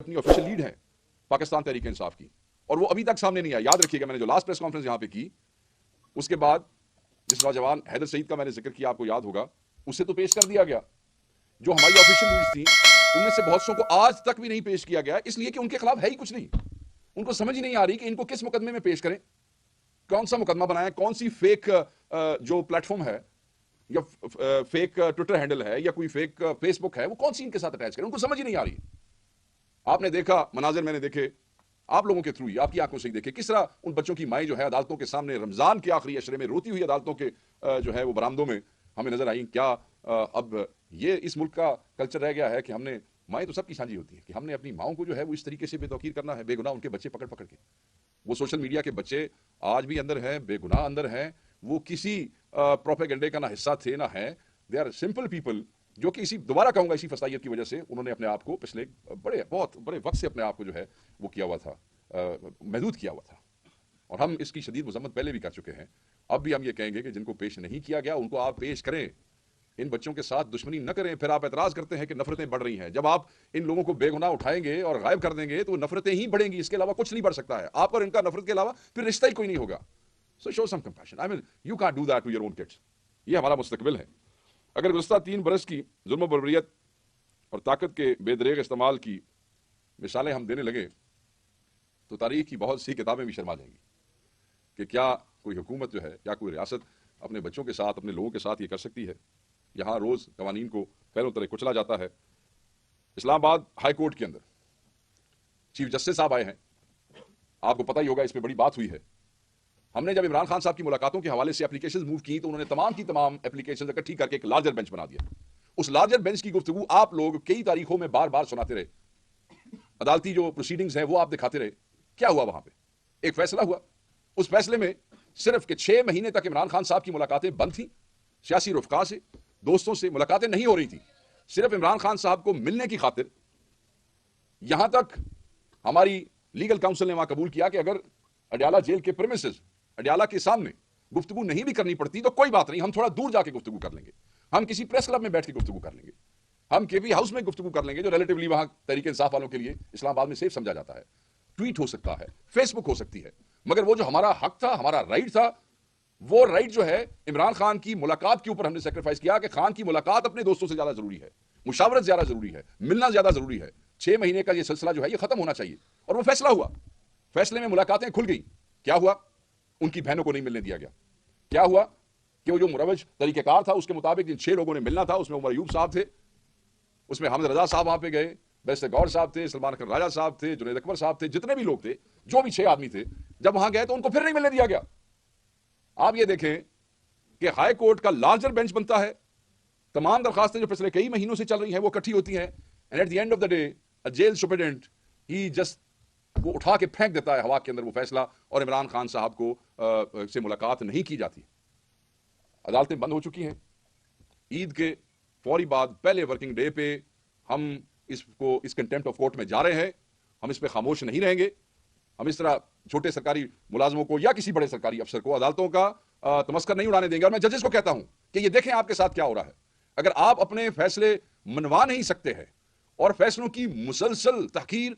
اپنی official lead ہے پاکستان تحریک انصاف کی، اور وہ ابھی تک سامنے نہیں آیا. یاد رکھیے گا میں نے جو لاسٹ پریس کانفرنس یہاں پہ کی، اس کے بعد جس نوجوان حیدر سعید کا میں نے ذکر کیا، آپ کو یاد ہوگا، اسے تو پیش کر دیا گیا. جو ہماری آفیشیل لیڈز تھیں ان میں سے بہت سو کو آج تک بھی نہیں پیش کیا گیا، اس لیے کہ ان کے خلاف ہے ہی کچھ نہیں. ان کو سمجھ ہی نہیں آ رہی کہ ان کو کس مقدمے میں پیش کریں، کون سا مقدمہ بنائیں، کون سی فیک جو پلیٹ فارم ہے یا فیک ٹویٹر ہینڈل ہے یا کوئی فیک فیس بک ہے، وہ کون سی ان کے ساتھ اٹیچ کریں. ان کو سمجھ ہی نہیں آ رہی. آپ نے دیکھا مناظر، میں نے دیکھے آپ لوگوں کے تھرو ہی، آپ کی آنکھوں سے ہی دیکھے کس طرح ان بچوں کی مائیں جو ہے عدالتوں کے سامنے رمضان کے آخری عشرے میں روتی ہوئی عدالتوں کے جو ہے وہ برآمدوں میں ہمیں نظر آئیں. کیا اب یہ اس ملک کا کلچر رہ گیا ہے کہ ہم نے، مائیں تو سب کی سانجھی ہوتی ہیں، کہ ہم نے اپنی ماؤں کو جو ہے وہ اس طریقے سے بے توقیر کرنا ہے، بے گناہ ان کے بچے پکڑ پکڑ کے. وہ سوشل میڈیا کے بچے آج بھی اندر ہیں، بے گناہ اندر ہیں، وہ کسی پروپیگنڈے کا نہ حصہ تھے نہ ہیں. دے آر سمپل پیپل جو کہ دوبارہ کہوں گا اسی فسائیت کی وجہ سے انہوں نے اپنے آپ کو پچھلے بہت بڑے وقت سے اپنے آپ کو جو ہے وہ کیا ہوا تھا، محدود کیا ہوا تھا. اور ہم اس کی شدید مذمت پہلے بھی کر چکے ہیں. اب بھی ہم یہ کہیں گے کہ جن کو پیش نہیں کیا گیا ان کو آپ پیش کریں، ان بچوں کے ساتھ دشمنی نہ کریں. پھر آپ اعتراض کرتے ہیں کہ نفرتیں بڑھ رہی ہیں. جب آپ ان لوگوں کو بے گناہ اٹھائیں گے اور غائب کر دیں گے تو نفرتیں ہی بڑھیں گی، اس کے علاوہ کچھ نہیں بڑھ سکتا ہے. آپ اور ان کا نفرت کے علاوہ پھر رشتہ ہی کوئی نہیں ہوگا. So show some compassion. I mean you can't do that to your own kids. یہ ہمارا مستقبل ہے. اگر گزشتہ 3 برس کی ظلم و بربریت اور طاقت کے بے دریغ استعمال کی مثالیں ہم دینے لگے تو تاریخ کی بہت سی کتابیں بھی شرما جائیں گی کہ کیا کوئی حکومت جو ہے، کیا کوئی ریاست اپنے بچوں کے ساتھ، اپنے لوگوں کے ساتھ یہ کر سکتی ہے. یہاں روز قوانین کو پیروں تلے کچلا جاتا ہے. اسلام آباد ہائی کورٹ کے اندر چیف جسٹس صاحب آئے ہیں، آپ کو پتہ ہی ہوگا، اس پہ بڑی بات ہوئی ہے. ہم نے جب عمران خان صاحب کی ملاقاتوں کے حوالے سے اپلیکیشنز موو کی تو انہوں نے تمام کی تمام اپلیکیشنز اکٹھی کر کے ایک لارجر بینچ بنا دیا. اس لارجر بینچ کی گفتگو آپ لوگ کئی تاریخوں میں بار بار سناتے رہے، عدالتی جو پروسیڈنگز ہیں وہ آپ دکھاتے رہے. کیا ہوا وہاں پہ؟ ایک فیصلہ ہوا. اس فیصلے میں صرف کہ 6 مہینے تک عمران خان صاحب کی ملاقاتیں بند تھیں، سیاسی رفقا سے، دوستوں سے ملاقاتیں نہیں ہو رہی تھیں، صرف عمران خان صاحب کو ملنے کی خاطر. یہاں تک ہماری لیگل کاؤنسل نے وہاں قبول کیا کہ اگر اڈیالہ جیل کے پریمیسز، اڈیالہ کے سامنے گفتگو نہیں بھی کرنی پڑتی تو کوئی بات نہیں، ہم تھوڑا دور جا کے گفتگو کر لیں گے، ہم کسی پریس کلب میں بیٹھ کے گفتگو کر لیں گے، ہم کے وی ہاؤس میں گفتگو کر لیں گے جو ریلیٹیولی وہاں تحریک انصاف والوں کے لیے اسلام آباد میں سیف سمجھا جاتا ہے. ٹویٹ ہو سکتا ہے، فیس بک ہو سکتی ہے، مگر وہ جو ہمارا حق تھا، ہمارا رائٹ تھا، وہ رائٹ جو ہے عمران خان کی ملاقات کے اوپر ہم نے سیکریفائس کیا کہ خان کی ملاقات اپنے دوستوں سے زیادہ ضروری ہے، مشاورت زیادہ ضروری ہے، ملنا زیادہ ضروری ہے. 6 مہینے کا یہ سلسلہ جو ہے یہ ختم ہونا چاہیے. اور وہ فیصلہ ہوا. فیصلے میں ملاقاتیں کھل گئیں. کیا ہوا؟ ان کی بہنوں کو نہیں ملنے دیا گیا. کیا ہوا کہ وہ جو مروج طریقہ کار تھا اس کے مطابق جن 6 لوگوں نے ملنا تھا، اس میں عمر ایوب صاحب تھے، اس میں حامد رضا صاحب وہاں پہ گئے، بیرسٹر گور صاحب تھے، سلمان اکرم راجہ صاحب تھے، جنید اکبر صاحب تھے، جتنے بھی لوگ تھے، جو بھی 6 آدمی تھے، جب وہاں گئے تو ان کو پھر نہیں ملنے دیا گیا. آپ یہ دیکھیں کہ ہائی کورٹ کا لارجر بینچ بنتا ہے، تمام درخواستیں جو پچھلے کئی مہینوں سے چل رہی ہیں وہ اکٹھی ہوتی ہیں، and at the end of the day jail superintendent ہی جسٹ وہ اٹھا کے پھینک دیتا ہے ہوا کے اندر وہ فیصلہ، اور عمران خان صاحب کو سے ملاقات نہیں کی جاتی. عدالتیں بند ہو چکی ہیں. عید کے فوری بعد پہلے ورکنگ ڈے پہ ہم اس کنٹمپٹ آف کورٹ میں جا رہے ہیں. ہم اس پہ خاموش نہیں رہیں گے. ہم اس طرح چھوٹے سرکاری ملازموں کو یا کسی بڑے سرکاری افسر کو عدالتوں کا تمسخر نہیں اڑانے دیں گے. اور میں ججز کو کہتا ہوں کہ یہ دیکھیں آپ کے ساتھ کیا ہو رہا ہے. اگر آپ اپنے فیصلے منوا نہیں سکتے ہیں اور فیصلوں کی مسلسل تحقیر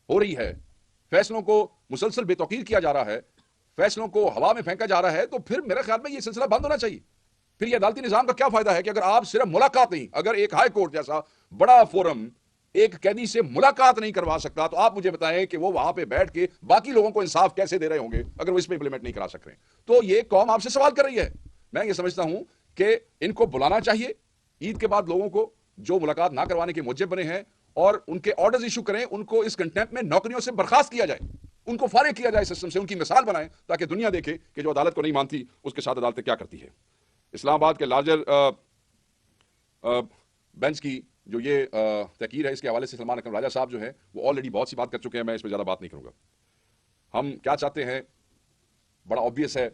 ہو رہی ہے، فیصلوں کو مسلسل بے توقیر کیا جا رہا ہے، فیصلوں کو ہوا میں پھینکا جا رہا ہے، تو پھر میرے خیال میں یہ سلسلہ بند ہونا چاہیے. پھر یہ عدالتی نظام کا کیا فائدہ ہے کہ اگر آپ صرف ملاقات نہیں، اگر ایک ہائی کورٹ جیسا بڑا فورم ایک قیدی سے ملاقات نہیں کروا سکتا، تو آپ مجھے بتائیں کہ وہ وہاں پہ بیٹھ کے باقی لوگوں کو انصاف کیسے دے رہے ہوں گے اگر وہ اس پہ امپلیمنٹ نہیں کرا سک رہے. تو یہ قوم آپ سے سوال کر رہی ہے. میں یہ سمجھتا ہوں کہ ان کو بلانا چاہیے عید کے بعد لوگوں کو جو ملاقات نہ کروانے کے موجب بنے ہیں، اور ان کے آرڈرز ایشو کریں، ان کو اس کنٹمپٹ میں نوکریوں سے برخاست کیا جائے، ان کو فارغ کیا جائے سسٹم سے، ان کی مثال بنائیں تاکہ دنیا دیکھے کہ جو عدالت کو نہیں مانتی اس کے ساتھ عدالتیں کیا کرتی ہے. اسلام آباد کے لارجر بینچ کی جو یہ تحقیر ہے، اس کے حوالے سے سلمان اکرم راجہ صاحب جو ہیں وہ آلریڈی بہت سی بات کر چکے ہیں، میں اس پہ زیادہ بات نہیں کروں گا. ہم کیا چاہتے ہیں؟ بڑا آبویس ہے.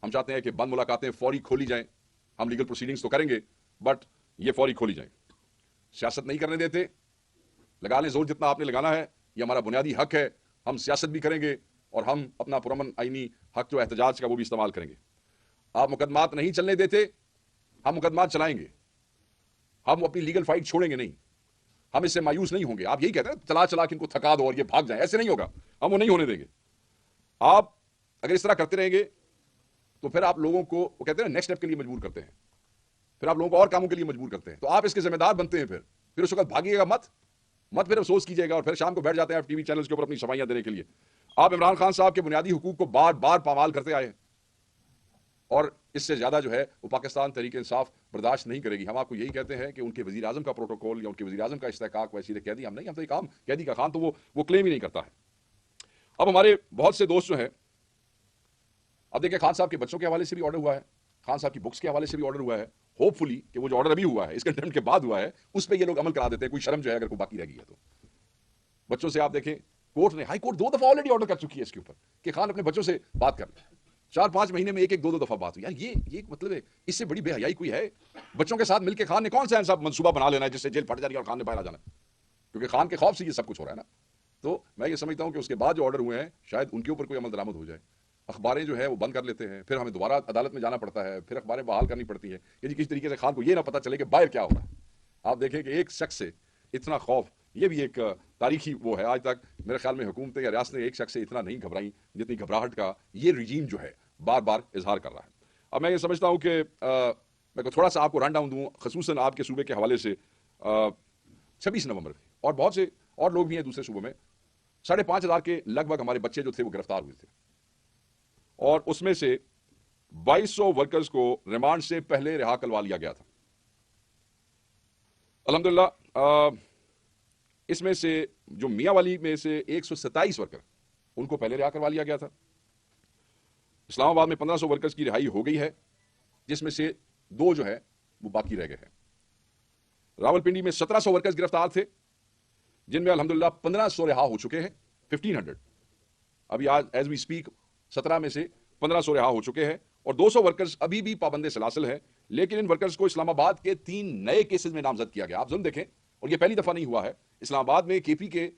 ہم چاہتے ہیں کہ بند ملاقاتیں فوری کھولی جائیں. ہم لیگل پروسیڈنگز تو کریں گے بٹ یہ فوری کھولی جائیں. سیاست نہیں کرنے دیتے. لگا لیں زور جتنا آپ نے لگانا ہے، یہ ہمارا بنیادی حق ہے. ہم سیاست بھی کریں گے اور ہم اپنا پرامن آئینی حق جو احتجاج کا وہ بھی استعمال کریں گے. آپ مقدمات نہیں چلنے دیتے، ہم مقدمات چلائیں گے. ہم اپنی لیگل فائٹ چھوڑیں گے نہیں. ہم اس سے مایوس نہیں ہوں گے. آپ یہی کہتے ہیں چلا چلا کے ان کو تھکا دو اور یہ بھاگ جائیں, ایسے نہیں ہوگا, ہم وہ نہیں ہونے دیں گے. آپ اگر اس طرح کرتے رہیں گے تو پھر آپ لوگوں کو, وہ کہتے ہیں نیکسٹ اسٹیپ کے لیے مجبور کرتے ہیں, پھر آپ لوگوں کو اور کاموں کے لیے مجبور کرتے ہیں, تو آپ اس کے ذمہ دار بنتے ہیں. پھر اس وقت بھاگیے گا مت پھر افسوس کیجیے گا, اور پھر شام کو بیٹھ جاتے ہیں آپ ٹی وی چینلز کے اوپر اپنی صفائیاں دینے کے لیے. آپ عمران خان صاحب کے بنیادی حقوق کو بار بار پامال کرتے آئے ہیں, اور اس سے زیادہ جو ہے وہ پاکستان تحریک انصاف برداشت نہیں کرے گی. ہم آپ کو یہی کہتے ہیں کہ ان کے وزیر اعظم کا پروٹوکول یا ان کے وزیر اعظم کا استحقاق ویسے قیدی, ہم نہیں, ہم تو ایک عام قیدی کا خان تو وہ کلیم ہی نہیں کرتا ہے. اب ہمارے بہت سے دوست جو ہیں, اب دیکھیں خان صاحب کے بچوں کے حوالے سے بھی آرڈر ہوا ہے, خان صاحب کی بکس کے حوالے سے بھی آرڈر ہوا ہے. ہوپ فلی کہ وہ جو آرڈر ابھی ہوا ہے اس کنٹینٹ کے بعد ہوا ہے اس پہ یہ لوگ عمل کرا دیتے ہیں, کوئی شرم جو ہے اگر کوئی باقی رہ گئی ہے تو. بچوں سے آپ دیکھیں کورٹ نے, ہائی کورٹ 2 دفعہ آلریڈی آرڈر کر چکی ہے اس کے اوپر کہ خان اپنے بچوں سے بات کر لیں. 4-5 مہینے میں ایک 2 دفعہ بات ہوئی. یار یہ مطلب ہے, اس سے بڑی بے حیائی کوئی ہے؟ بچوں کے ساتھ مل کے خان نے کون سا ایسا منصوبہ بنا لینا ہے جس سے جیل پھٹ جا رہی ہے اور خان نے باہر آ جانا ہے, کیونکہ خان کے خوف سے یہ سب کچھ ہو رہا ہے نا. تو میں یہ سمجھتا ہوں کہ اس کے بعد جو آرڈر ہوئے ہیں شاید ان کے اوپر کوئی عمل درآمد ہو جائے. اخباریں جو ہے وہ بند کر لیتے ہیں, پھر ہمیں دوبارہ عدالت میں جانا پڑتا ہے, پھر اخباریں بحال کرنی پڑتی ہیں کہ جی کس طریقے سے خان کو یہ نہ پتہ چلے کہ باہر کیا ہو رہا ہے. آپ دیکھیں کہ ایک شخص سے اتنا خوف, یہ بھی ایک تاریخی وہ ہے. آج تک میرے خیال میں حکومتیں یا ریاستیں ایک شخص سے اتنا نہیں گھبرائیں جتنی گھبراہٹ کا یہ رجیم جو ہے بار بار اظہار کر رہا ہے. اب میں یہ سمجھتا ہوں کہ میں تھوڑا سا آپ کو رن ڈاؤن دوں, خصوصاً آپ کے صوبے کے حوالے سے. 26 نومبر اور بہت سے اور لوگ بھی ہیں دوسرے صوبوں میں, 5,500 کے لگ بھگ ہمارے بچے جو تھے وہ گرفتار ہوئے تھے, اور اس میں سے 2200 ورکرز کو ریمانڈ سے پہلے رہا کروا لیا گیا تھا. الحمدللہ اس میں سے جو میاں والی میں سے 127 ورکر ان کو پہلے رہا کروا لیا گیا تھا. اسلام آباد میں 1500 ورکرز کی رہائی ہو گئی ہے, جس میں سے 2 جو ہے وہ باقی رہ گئے ہیں. راولپنڈی میں 1700 ورکرز گرفتار تھے, جن میں الحمدللہ 1500 رہا ہو چکے ہیں. 1500 ابھی آج ایز وی سپیک 17 میں سے 1500 رہا ہو چکے ہیں, اور 200 ورکرز ابھی بھی پابند سلاسل ہیں. لیکن ان ورکرز کو اسلام آباد کے 3 نئے کیسز میں نامزد کیا گیا. آپ ظلم دیکھیں, اور یہ پہلی دفعہ نہیں ہوا ہے. اسلام آباد میں کے پی کے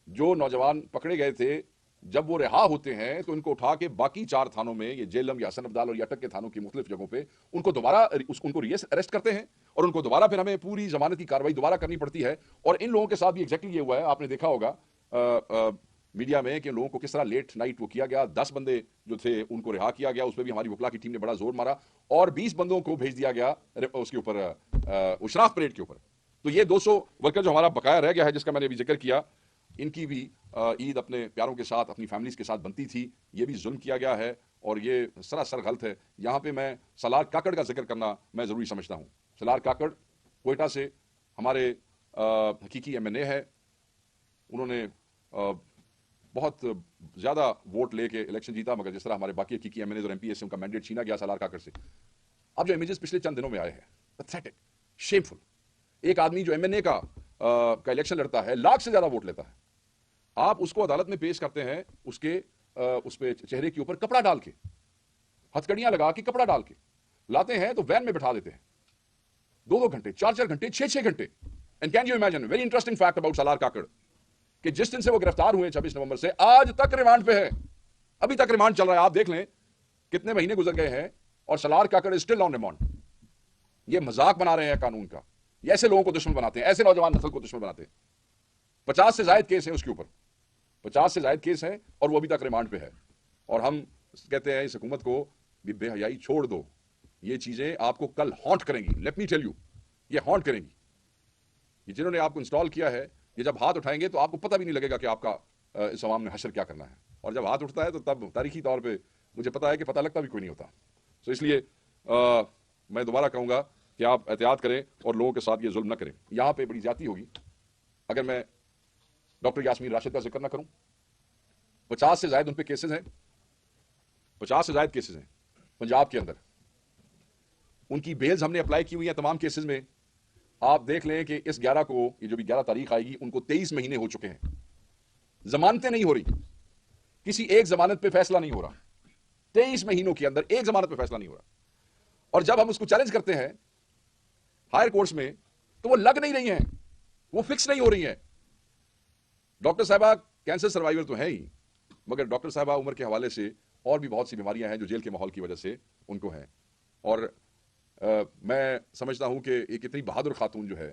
جو نوجوان پکڑے گئے تھے, جب وہ رہا ہوتے ہیں تو ان کو اٹھا کے باقی 4 تھانوں میں, یہ جیلم یا حسن ابدال اور اٹک کے تھانوں کی مختلف جگہوں پہ ان کو دوبارہ ان کو اریسٹ کرتے ہیں, اور ان کو دوبارہ پھر ہمیں پوری ضمانت کی کارروائی دوبارہ کرنی پڑتی ہے. اور ان لوگوں کے ساتھ بھی ایگزیکٹلی یہ ہوا ہے, آپ نے دیکھا ہوگا میڈیا میں کہ لوگوں کو کس طرح لیٹ نائٹ وہ کیا گیا. 10 بندے جو تھے ان کو رہا کیا گیا, اس پہ بھی ہماری وکلا کی ٹیم نے بڑا زور مارا, اور 20 بندوں کو بھیج دیا گیا اس کے اوپر اشراف پریڈ کے اوپر. تو یہ 200 ورکر جو ہمارا بقایا رہ گیا ہے, جس کا میں نے ابھی ذکر کیا, ان کی بھی عید اپنے پیاروں کے ساتھ اپنی فیملیز کے ساتھ بنتی تھی. یہ بھی ظلم کیا گیا ہے, اور یہ سراسر غلط ہے. یہاں پہ میں سالار کاکڑ کا ذکر کرنا میں ضروری سمجھتا ہوں. سالار کاکڑ کوئٹہ سے ہمارے حقیقی ایم این اے ہے. انہوں نے بہت زیادہ ووٹ لے کے الیکشن جیتا, مگر جس طرح ہمارے باقی حقیقی ایم این اے اور ایم پی اے سے ان کا مینڈیٹ چھینا گیا سالار کاکڑ سے. اب جو امیجز پچھلے چند دنوں میں آئے ہیں, پیتھیٹک, شیمفل. ایک آدمی جو ایم این اے کا الیکشن لڑتا ہے, لاکھ سے زیادہ ووٹ لیتا ہے, آپ اس کو عدالت میں پیش کرتے ہیں اس پہ چہرے کے اوپر کپڑا ڈال کے, ہتھکڑیاں لگا کے کپڑا ڈال کے لاتے ہیں, تو وین میں بٹھا دیتے ہیں 2 گھنٹے 4 گھنٹے 6 گھنٹے. And can you imagine very interesting fact about Salar Kakar, کہ جس دن سے وہ گرفتار ہوئے 26 نومبر سے آج تک ریمانڈ پہ ہے. ابھی تک ریمانڈ چل رہا ہے. آپ دیکھ لیں کتنے مہینے گزر گئے ہیں, اور سالار کاکڑ اسٹل آن ریمانڈ. یہ مذاق بنا رہے ہیں قانون کا, یہ ایسے لوگوں کو دشمن بناتے ہیں, ایسے نوجوان نسل کو دشمن بناتے ہیں. 50 سے زائد کیس ہیں اس کے اوپر, 50 سے زائد کیس ہیں, اور وہ ابھی تک ریمانڈ پہ ہے. اور ہم کہتے ہیں اس حکومت کو بھی بے حیائی چھوڑ دو. یہ چیزیں آپ کو کل ہانٹ کریں گی. لیٹ می ٹیل یو, یہ ہانٹ کریں گی. یہ جنہوں نے آپ کو انسٹال کیا ہے, یہ جب ہاتھ اٹھائیں گے تو آپ کو پتہ بھی نہیں لگے گا کہ آپ کا اس عوام میں حشر کیا کرنا ہے. اور جب ہاتھ اٹھتا ہے تو تب تاریخی طور پہ مجھے پتا ہے کہ پتہ لگتا بھی کوئی نہیں ہوتا. سو اس لیے میں دوبارہ کہوں گا کہ آپ احتیاط کریں اور لوگوں کے ساتھ یہ ظلم نہ کریں. یہاں پہ بڑی زیادتی ہوگی اگر میں ڈاکٹر یاسمین راشد کا ذکر نہ کروں. 50 سے زائد ان پہ کیسز ہیں, 50 سے زائد کیسز ہیں پنجاب کے اندر. ان کی بیلز ہم نے اپلائی کی ہوئی ہیں تمام کیسز میں. آپ دیکھ لیں کہ اس 11 کو, یہ جو بھی 11 تاریخ آئے گی, ان کو 23 مہینے ہو چکے ہیں. ضمانتیں نہیں ہو رہی, کسی ایک ضمانت پہ فیصلہ نہیں ہو رہا. 23 مہینوں کے اندر ایک ضمانت پہ فیصلہ نہیں ہو رہا. اور جب ہم اس کو چیلنج کرتے ہیں ہائر کورٹس میں, تو وہ لگ نہیں رہی ہیں, وہ فکس نہیں ہو رہی ہیں. ڈاکٹر صاحبہ کینسر سروائیور تو ہے ہی, مگر ڈاکٹر صاحبہ عمر کے حوالے سے اور بھی بہت سی بیماریاں ہیں جو جیل کے ماحول کی وجہ سے ان کو ہیں. اور میں سمجھتا ہوں کہ ایک اتنی بہادر خاتون جو ہے,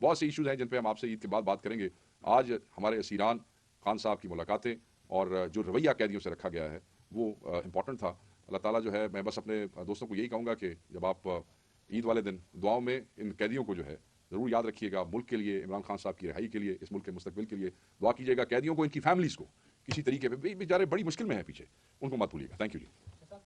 بہت سے ایشوز ہیں جن پہ ہم آپ سے عید کے بعد بات کریں گے. آج ہمارے اسیران خان صاحب کی ملاقاتیں اور جو رویہ قیدیوں سے رکھا گیا ہے وہ امپورٹنٹ تھا. اللہ تعالیٰ جو ہے, میں بس اپنے دوستوں کو یہی کہوں گا کہ جب آپ عید والے دن دعاؤں میں ان قیدیوں کو جو ہے ضرور یاد رکھیے گا. ملک کے لیے, عمران خان صاحب کی رہائی کے لیے, اس ملک کے مستقبل کے لیے دعا کیجیے گا. قیدیوں کو, ان کی فیملیز کو کسی طریقے پہ, بیچارے بڑی مشکل میں ہیں پیچھے, ان کو مت بھولیے گا. Thank you G.